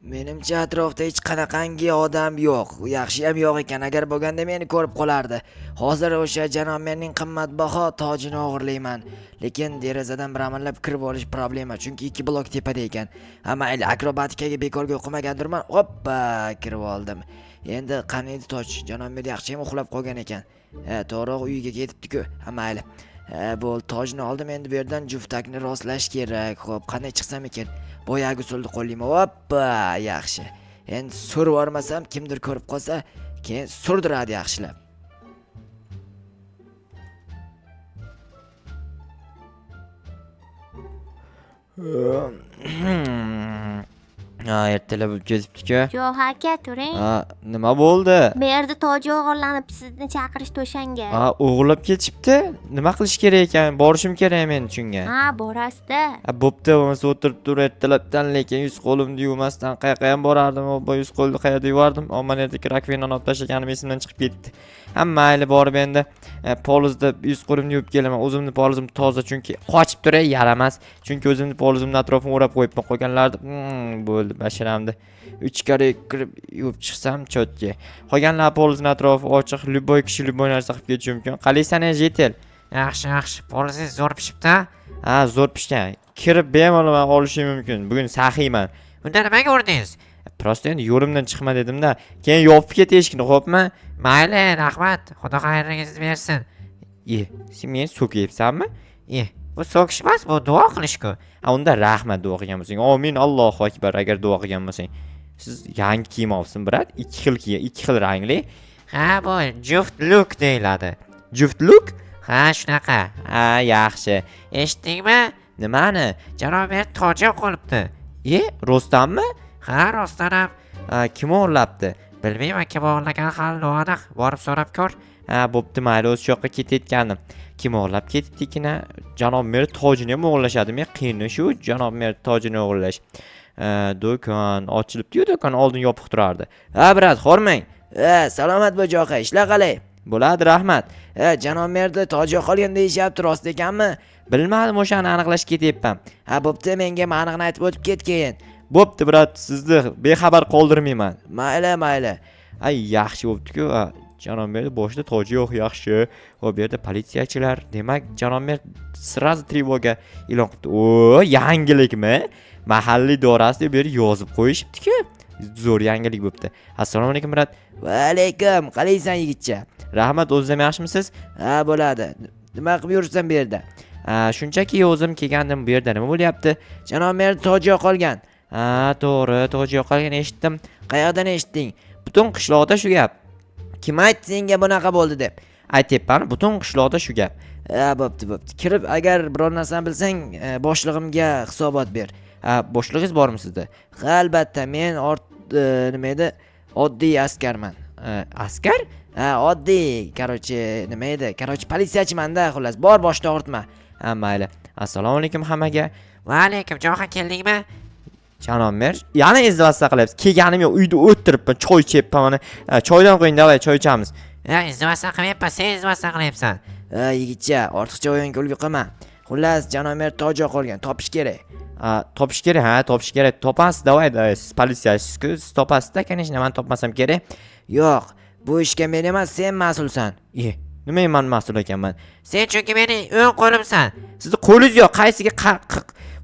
Menimcha atrofda hech qanaqangi odam yo'q. Yaxshiyam yo'q ekan. Agar bo'lganda meni ko'rib qolardi. Hozir o'sha janob menning qimmatbaho tojini o'g'irlayman. Lekin derazadan bir amallab kirib olish problema, chunki 2 blok tepada ekan. Ha mayli, akrobatikaga bekorga o'qimagandirman. Hoppa, kirib oldim. Endi qani edi toj? Janob men yaxshiyam uxlab qolgan ekan. To'g'ri uyiga ketibdi-ku. Ha mayli. Bu tojni oldim, endi bu yerdan juftakni rostlash kerak. Xo'p, qanday chiqsam ekan? Boyagi usulni qo'llayman. Hoppa, yaxshi. Endi surib olmasam, kimdir ko'rib qolsa, keyin surdiradi yaxshilab. Ertalab bo'lib ketibdi-ku. Yo'q aka, turing. Nima bo'ldi? Bu yerda toji o'g'irlanib, sizni chaqirishdi o'shanga. O'g'irlab ketishibdi. Nima qilish kerak ekan? Borishim kerak men shunga. Ha, borasizda. Bo'pti, bo'lmasa o'tirib tur ertalabdan, lekin yuz qo'limni yuvmasdan qayoqqa ham borardim. Bu yuz qo'lni qayerda yuvardim? Omonetdagi rakvenani olib tashlaganim esimdan chiqib ketdi. Ham mayli, borib endi polizda yuz qo'limni yuvib kelaman. O'zimni polizim toza, chunki qochib turay yaramas. Chunki o'zimni polizimni atrofini o'rab qo'yibman. Qolganlarni bo'ldi, bashiramdi. 3 karra kirib yuvib chiqsam chotga. Qolganlar polizning atrofi ochiq, любой kishi любой narsa qilib ketishi mumkin. Qalaysan jetel? Yaxshi, polisingiz zo'r pishibdi. Ha, zo'r pishgan. Kirib bemalol olishim mumkin. Bugun saxiyman. Unda nimaga urdingiz? Prosta endi yo'limdan chiqma dedim-da. Keyin yopib ket eshikni, xo'pmi? Mayli, rahmat. Xudo xayringizni bersin. Sen meni so'kyapsanmi? Bu so'kish emas, bu duo qilish-ku. Unda rahmat duo qilgan bo'lsang. Amin, Allohu akbar agar duo qilgan bo'lsang. Siz yangi kiyim olsin, brat. 2 xil rangli. Ha, bu juft look deyiladi. Juft look? Ha, shunaqa. Ha, yaxshi. Eshitdingmi? Nimani? Janob toji qolibdi. Rostdanmi? Ha, rostdan ham. Kim o'g'irlabdi? Bilmayman, kim o'g'irlagan hali noaniq. Borib so'rab ko'r. Ha, bo'pti, mayli, o'sha yoqqa ketayotgandim. Kim o'g'irlab ketibdi-kina? Janob mer tojini ham o'g'irlashadimi? Qiyini shu janob mer tojini o'g'irlash. Do'kon ochilibdi-yu, do'kon oldin yopiq turardi. Ha, brat, xormang. Salomat bo'l, aka, ishlar qalay? Bo'ladi, rahmat. Janob merda toji qolgan deyishyapti, rost ekanmi? Bilmadim, o'shani aniqlashga ketyapman. Ha, bo'pti, menga aniqni aytib o'tib ket keyin. Bo'pti, brat, sizni bexabar qoldirmayman. Mayli. Ay, yaxshi bo'pti-ku. Janob mer boshida toji yo'q, yaxshi. Bu yerda politsiyachilar, demak, janob mer sразу trevoga e'lon qildi. O, yangilikmi? Mahalliy idorasi deb yozib qo'yishibdi-ku. Zo'r yangilik bo'pti. Assalomu alaykum, brat. Va alaykum. Qalaysan, yigitcha? Rahmat, o'zingizam yaxshimisiz? Ha, bo'ladi. Nima qilib yuribsan bu yerda? Shunchaki o'zim kelgandim, bu yerda nima bo'lyapti? Janob mer toji qolgan. Ha, to'g'ri, toji qolgan eshitdim. Qayoqdan eshitding? Butun qishloqda shu gap. Kim aytdi senga bunaqa bo'ldi deb? Aytyapman, butun qishloqda shu gap. Bo'pti. Kirib agar biror narsani bilsang, boshlig'imga hisobot ber. Boshlig'ingiz bormi sizda? Ha, albatta, men nima edi? Oddiy askarman. Askar? Ha, oddiy, nima edi? Politsiyachiman-da, xullas. Bor, boshda o'rtma. Ha, mayli. Assalomu alaykum hammaga. Va alaykum, jo'xa keldingmi? Janob mer, yana izdivasta qilyapsiz. Kelganim yo'q, uyda o'tiribman, choy ichibman mana. Choydan qo'ying, davay, choy ichamiz. Izdivasta qilyapman, sen izdivasta qilyapsan. Yigitcha, ortiqcha o'yinga ulgu qilma. Xullas, janob mer toji qolgan, topish kerak. Topish kerak. Topasiz, davay, siz politsiyachisiz-ku, siz topasiz-da, конечно, men topmasam kerak. Yo'q, bu ishga men emas, sen mas'ulsan. Nima men mas'ul ekanman? Sen chunki meni o'ng qo'limsan. Sizni qo'lingiz yo'q, qaysiga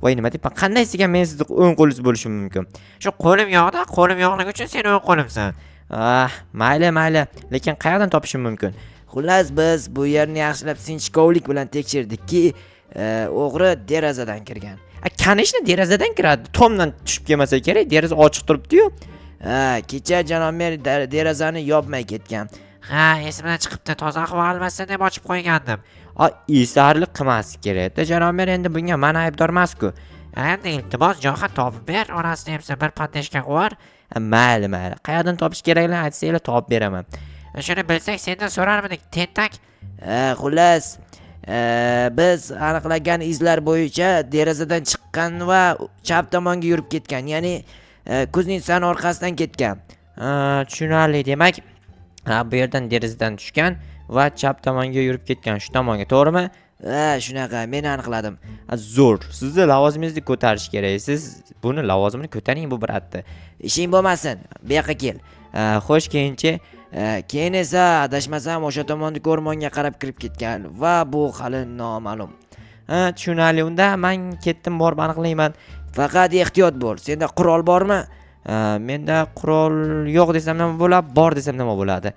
voy nima deyapman? Qandaysiga men sizni o'ng qo'lingiz bo'lishim mumkin? Shu qo'lim yo'qda, qo'lim yo'qligi uchun sen o'ng qo'limsan. Mayli, lekin qayerdan topishim mumkin? Xullas, biz bu yerni yaxshilab sinchkovlik bilan tekshirdikki, o'g'ri derazadan kirgan. Kanishni derazadan kiradi, tomdan tushib kelmasa kerak, deraza ochiq turibdi-yu. Kecha janob mer derazani yopmay ketgan. Ha, esimdan chiqibdi, toza havo olmasa deb ochib qo'ygandim. Isarlik qilmasi kerak-da, janob mer, endi bunga men aybdor emas-ku. Endi iltimos jo'xa topib ber, orasida hamsa bir patnashka qo'yar. Mayli. Qayerdan topish kerakligini aytsanglar, topib beraman. Shuni bilsak, sendan so'rarmidik, tentak. Xullas, biz aniqlagan izlar bo'yicha derazadan chiqqan va chap tomonga yurib ketgan, ya'ni kuznisaning orqasidan ketgan. Tushunarli, demak, bu yerdan derazadan tushgan va chap tomonga yurib ketgan, shu tomonga, to'g'rimi? Shunaqa, men aniqladim. Zo'r. Sizni lavozimingizni ko'tarish kerak. Siz buni lavozimini ko'taring bu biratda. Ishing bo'lmasin, bu yoqqa kel. Xo'sh, keyinchi Keyin esa adashmasam o'sha tomondagi o'rmonga qarab kirib ketgan va bu hali noma'lum. tushunarli. Unda men ketdim, borib aniqlayman. Faqat ehtiyot bo'l. Senda qurol bormi? Menda qurol yo'q desam nima bo'ladi, bor desam nima bo'ladi?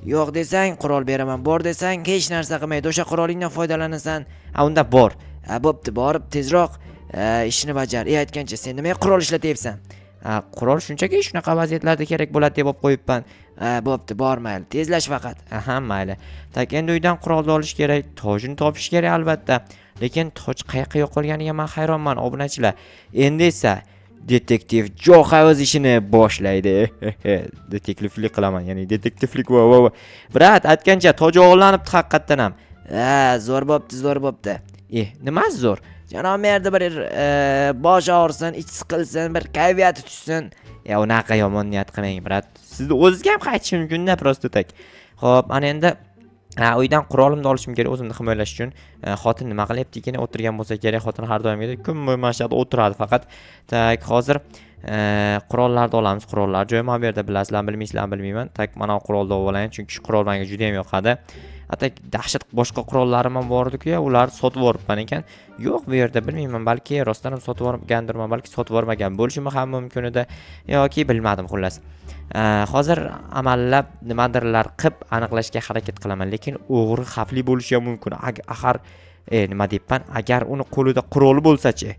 Yo'q desang qurol beraman, bor desang hech narsa qilmaydi. O'sha qurolingdan foydalanasan. Unda bor. Bo'pti, borib tezroq ishni bajar. Aytgancha sen nimaga qurol ishlatyapsan? Qurol shunchaki shunaqa vaziyatlarda kerak bo'ladi deb olib qo'yibman. Bo'pti, bor mayli. Tezlash faqat. Aha, mayli. Tak endi uydan qurolni olish kerak, tojini topish kerak albatta. Lekin toj qayoqqa yo'qolganiga men hayronman, obunachilar. Endi esa detektiv Joxa o'z ishini boshlaydi. Detektivlik qilaman, ya'ni detektivlik va. Brat, aytgancha toj o'g'irlanibdi haqiqatdan ham. Zo'r bo'pti, zo'r bo'pti. Nima zo'r? Janob merda bir bosh og'risin, ich siqilsin, bir kayfiyati tushsin. Unaqa yomon niyat qilmang, brat. Sizni o'zingizga ham qaytish mumkin-da, prosta tak. Xo'p, ana endi uydan qurolimni olishim kerak o'zimni himoyalash uchun. Xotin nima qilyapti ekan, o'tirgan bo'lsa kerak. Xotin har doimgidek kun bo'yi mana shu yerda o'tiradi faqat. Tak, hozir qurollarni olamiz. Qurollar joyi mana bu yerda, bilasizlar, bilmaysizlar, bilmayman. Tak, mana bu qurolni olaman, chunki shu qurol menga juda ham yoqadi. Atak dahshat boshqa qurollarim ham bor edi-ku, ularni sotib yuboribman ekan. Yo'q, bu yerda bilmayman, balki rostdan ham sotib yuborgandirman, balki sotib yubormagan bo'lishim ham mumkin edi yoki bilmadim xullas. Hozir amallab nimadirlar qilib aniqlashga harakat qilaman, lekin o'g'ri xavfli bo'lishi ham mumkin. Axir nima deyapman, agar uni qo'lida quroli bo'lsa-chi,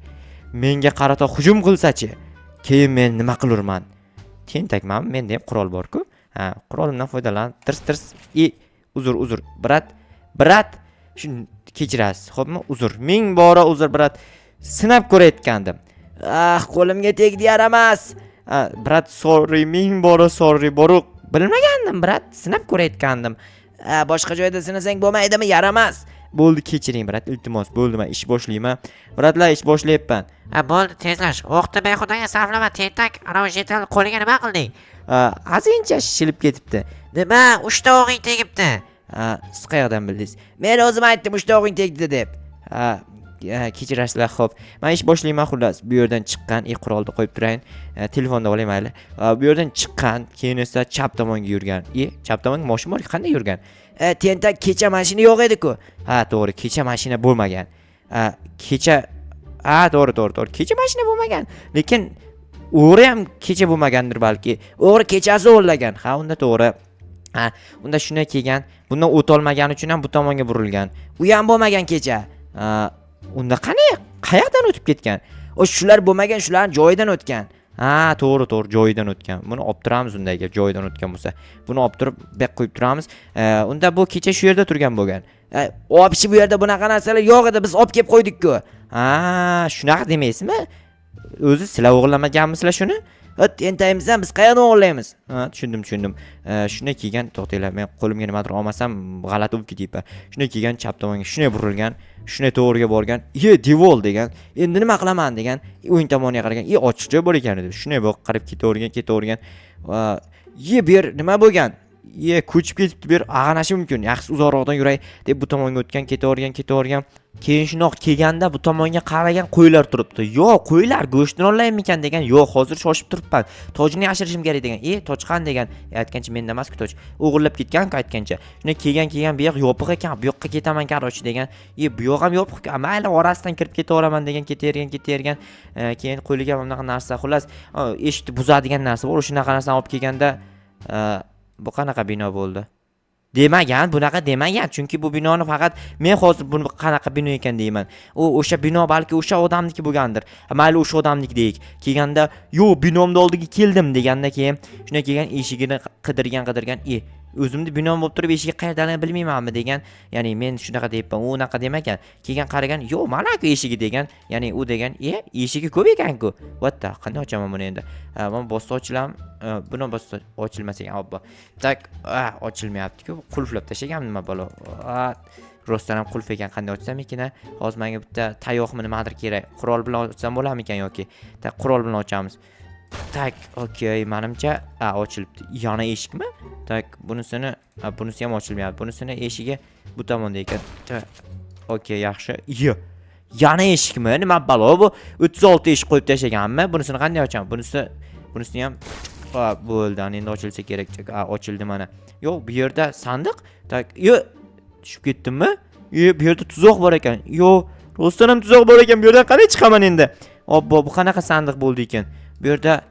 menga qarata hujum qilsa-chi, keyin men nima qilurman? Tentakman, menda ham qurol bor-ku. Qurolimdan foydalanib tirs uzr, brat, shuni kechirasiz, xo'pmi? Uzr, ming bora uzr, brat. Sinab ko'rayotgandim. Qo'limga tegdi, yaramas. Brat, sorry, ming bora sorry, boruq. Bilmagandim, brat, sinab ko'rayotgandim. Boshqa joyda sinasang bo'lmaydimi? Yaramas. Bo'ldi, kechiring, brat, iltimos, bo'ldi, men ish boshlayman. Bratlar, ish boshlayapman. Bo'ldi, tezlash. O'qni behudaga sarflama, tentak. Ana jeton qo'liga nima qilding? Azincha shishilib ketibdi. Nima? 3 ta o'g'ing tegibdi. Siz qayerdan bildingiz? Men o'zim aytdim 3 ta o'g'ing tegdi deb. Kechirasizlar, xo'p. Men ish boshlayman xullas. Bu yerdan chiqqan, qurolni qo'yib turayin. Telefonda olay mayli. Bu yerdan chiqqan, keyin esa chap tomonga yurgan. Chap tomonga mashina bor, qanday yurgan? Tentak kecha mashina yo'q edi-ku. To'g'ri, kecha mashina bo'lmagan. Kecha to'g'ri, kecha mashina bo'lmagan. Lekin o'g'ri ham kecha bo'lmagandir balki. O'g'ri kechasi o'g'irlagan. Unda to'g'ri. Unda shunday kelgan. Bundan o't olmagani uchun ham bu tomonga burilgan. U ham bo'lmagan kecha. Unda qayoqdan o'tib ketgan? Shular bo'lmagan, shularning joyidan o'tgan. To'g'ri, joyidan o'tgan. Buni olib turamiz undagi, joyidan o'tgan bo'lsa. Buni olib turib, bek qo'yib turamiz. Unda bu kecha shu yerda turgan bo'lgan. Opchi bu yerda bunaqa narsalar yo'q edi, biz olib kelib qo'ydik-ku. Shunaqa demaysizmi? O'zi sizlar o'g'irlamaganmisizlar shuni? Tentaymisan, biz qayerdan o'g'irlaymiz? Tushundim. Shunday kelgan, to'xtanglar, men qo'limga nimadir olmasam g'alati bo'lib ketayapman. Shunday kelgan, chap tomonga shunday burilgan, shunday to'g'riga borgan. Devol degan. Endi nima qilaman degan. O'ng tomoniga qaragan. Ochiq joy bor ekan edi. Shunday bo'lib qarab ketavergan. Bu yer nima bo'lgan? Ko'chib ketibdi, bu yer ag'anashi mumkin. Yaxshi uzoqroqdan yuray deb bu tomonga o'tgan, ketavergan. Keyin shunoq kelganda bu tomonga qaragan qo'ylar turibdi. Yo'q, qo'ylar go'shtini olaymikan degan. Yo'q, hozir shoshib turibman. Tojini yashirishim kerak degan. Toj qan degan. Aytgancha menda emas-ku toj. O'g'irlab ketgan-ku aytgancha. Shunday kelgan bu yoq yopiq ekan. Bu yoqqa ketaman qarochi degan. Bu yoq ham yopiq. Mayli, orasidan kirib ketaveraman degan, ketavergan. Keyin qo'liga bunaqa narsa, xullas, eshikni buzadigan narsa bor. Shunaqa narsani olib kelganda bu qanaqa bino bo'ldi? Bunaqa demagan, chunki bu binoni faqat men hozir buni qanaqa bino ekan deyman. O'sha bino balki o'sha odamniki bo'lgandir. Mayli, o'sha odamniki deylik. Kelganda, "Yo'q, binomni oldiga keldim" deganda keyin shunday kelgan, eshigini qidirgan, o'zimni binom bo'lib turib eshigi qayerdanligini bilmaymanmi degan. Ya'ni men shunaqa deyapman, u unaqa demagan. Kelgan qaragan, "Yo'q, mana-ku eshigi" degan. Ya'ni u degan, eshigi ko'p ekan-ku. Vatta, qanday ochaman buni endi? Men bossa ochilaman. Buni bossa ochilmas ekan, obbo. Tak, ochilmayapti-ku. Qulflab tashlaganmi nima bo'lo? Rostdan ham qulf ekan, qanday ochsam ekan? Hozir menga bitta tayoqmi nimadir kerak. Qurol bilan ochsam bo'larmi ekan yoki? Tak, qurol bilan ochamiz. Tak, okey, menimcha ochilibdi. Yana eshikmi? Tak, bunisi ham ochilmayapti. Bunisini eshigi bu tomonda ekan. okey, yaxshi. Yana eshikmi? Nima balo bu? 36 eshik qo'yib tashlaganmi? Bunisini qanday ochaman? Bunisini ham bo'ldi. Ana endi ochilsa kerak. Ochildi mana. Yo'q, bu yerda sandiq. Tak, tushib ketdimmi? Bu yerda tuzoq bor ekan. Yo'q, rostdan ham tuzoq bor ekan. Bu yerdan qanday chiqaman endi? Obbo, bu qanaqa sandiq bo'ldi ekan? Bu yerda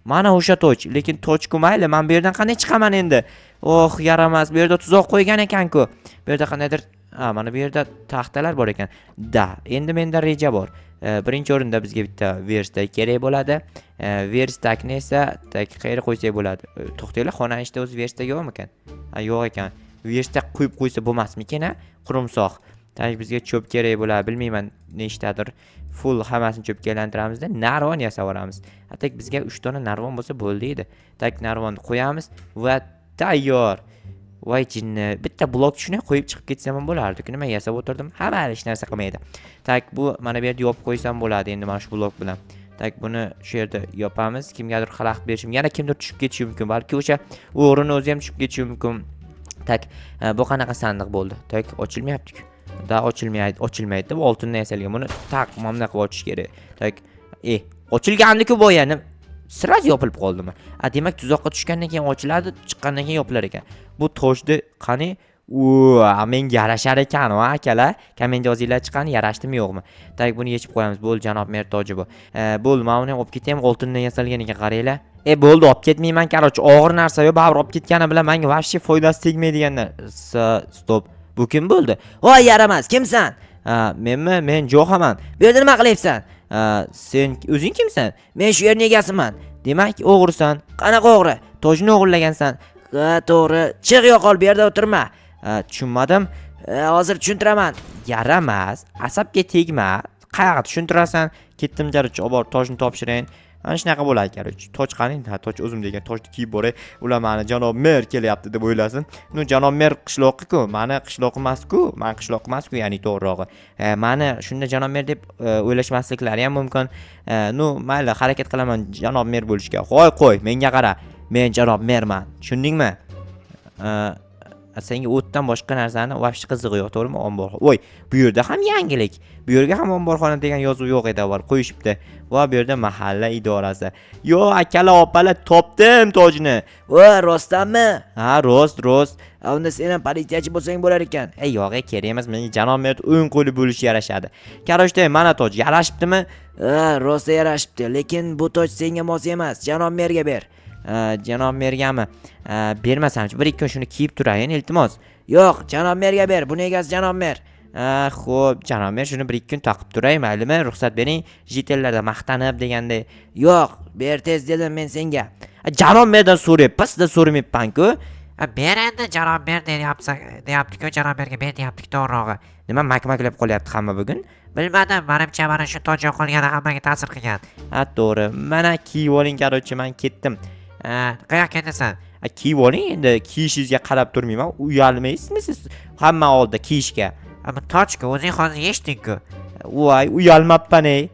mana o'sha toch, lekin toch-ku mayli, men bu yerdan qanday chiqaman endi? Oh, yaramas. Bu yerda tuzoq qo'ygan ekan-ku. Bu yerda qandaydir mana bu yerda taxtalar bor ekan. Endi menda reja bor. Birinchi o'rinda bizga bitta verstak kerak bo'ladi. Verstakni esa qayerga qo'ysak bo'ladi? To'xtanglar, xonani ichida o'zi verstak yo'qmi ekan? Yo'q ekan. Verstak qo'yib qo'ysa bo'lmasmikin, qurumsoq. Bizga cho'p kerak bo'ladi, bilmayman, nechtadir. Full hammasini cho'pga aylantiramizda, narvon yasab olamiz. Atak bizga 3 dona narvon bo'lsa bo'ldi edi. Narvonni qo'yamiz va tayyor. Voy jinni, bitta blok tushunay qo'yib chiqib ketsam ham bo'lardi. Nima yasab o'tirdim? Hamma hech narsa qilmaydi. Bu mana bu yerda yopib qo'ysam bo'ladi endi mana shu blok bilan. Buni shu yerda yopamiz. Kimgadir xalaqit berishim, yana kimdir tushib ketishi mumkin. Balki o'sha o'g'rini o'zi ham tushib ketishi mumkin. Bu qanaqa sandiq bo'ldi? Ochilmayapti-ku. Ochilmaydi. Bu oltindan yasalgan. Buni mana qilib ochish kerak. Ochilgandi-ku bu yana. Siraz yopilib qoldimi? Demak, tuzoqqa tushgandan keyin ochiladi, chiqqandan keyin yopilar ekan. Bu toshni qani? Menga yarashar ekan, akalar. Kommentga yozinglar, chiqqani yarashdimi yo'qmi? Buni yechib qo'yamiz. Bo'ldi, janob mer toji bu. Bo'ldi, men uni olib ketaymi, oltindan yasalgan ekan, qaranglar. Bo'ldi, olib ketmayman, qarochi, og'ir narsa yo, baribir olib ketgani bilan menga vobshe foydasi tegmaydiganlar. Stop. Bu kim bo'ldi? Voy, yaramas, kimsan? Men Jo'xaman. Bu yerda nima qilyapsan? Sen o'zing kimsan? Men shu yerning egasiman. Demak, o'g'risan. Qanaqa o'g'ri? Tojni o'g'irlagansan. To'g'ri. Chiq, yo'qol, bu yerda o'tirma. Tushunmadim. Hozir tushuntiraman. Yaramas, asabga tegma. Qayerga tushuntirasan? Ketdim jarochi, olib borib tojni topshirayin. Ana shunaqa bo'ladi, qarochi. Toj qani? Toj o'zim degan tojni kiyib boray. Ular meni janob mer kelyapti deb o'ylasin. Janob mer qishloqi-ku, meni qishloq emas-ku. Men qishloq emas-ku, ya'ni to'g'rirog'i. Meni shunda janob mer deb o'ylashmasliklari ham mumkin. Mayli, harakat qilaman janob mer bo'lishga. Qo'y, menga qara. Men janob merman. Tushundingmi? Senga o'tdan boshqa narsani vobshe qizig'i yo'q, to'g'rimi? Ombor. Voy, bu yerda ham yangilik. Bu yerga ham omborxona degan yozuv yo'q edi, avval qo'yishibdi. Va bu yerda mahalla idorasi. Yo, akalar, opalar, topdim tojni. Rostdanmi? Rost. Unda sen ham politsiyachi bo'lsang bo'lar ekan. Yo'q, kerak emas. Menga janob mer o'ng qo'li bo'lish yarashadi. Qaroshda, mana toj yarashibdimi? Rosta yarashibdi, lekin bu toj senga mos emas. Janob merga ber. Janob mergami? Bermasamchi, bir ikki kun shuni kiyib turayin, iltimos. Yo'q, janob merga ber. Buni egasi janob mer. Xo'p, janob mer shuni bir ikki kun taqib turay, maylimi? Ruxsat bering, jitellarda maqtanib deganday. Yo'q, ber tez dedim men senga. Janob merdan so'rayapman, sizdan so'ramayapman-ku. Ber endi janob mer deyapti-ku, janob merga ber deyapti-ku, to'g'rirog'i. Nima makmaklab qolyapti hamma bugun? Bilmadim, menimcha mana shu toj yo'qolgani hammaga ta'sir qilgan. To'g'ri. Mana kiyib oling, qarochi, men ketdim. Qayoqqa ketasan? Kiyib oling, endi kiyishingizga qarab turmayman. Uyalmaysizmi siz hamma oldida kiyishga? Bu tojku, o'zing hozir yechding-ku. Voy, uyalmabman-ey.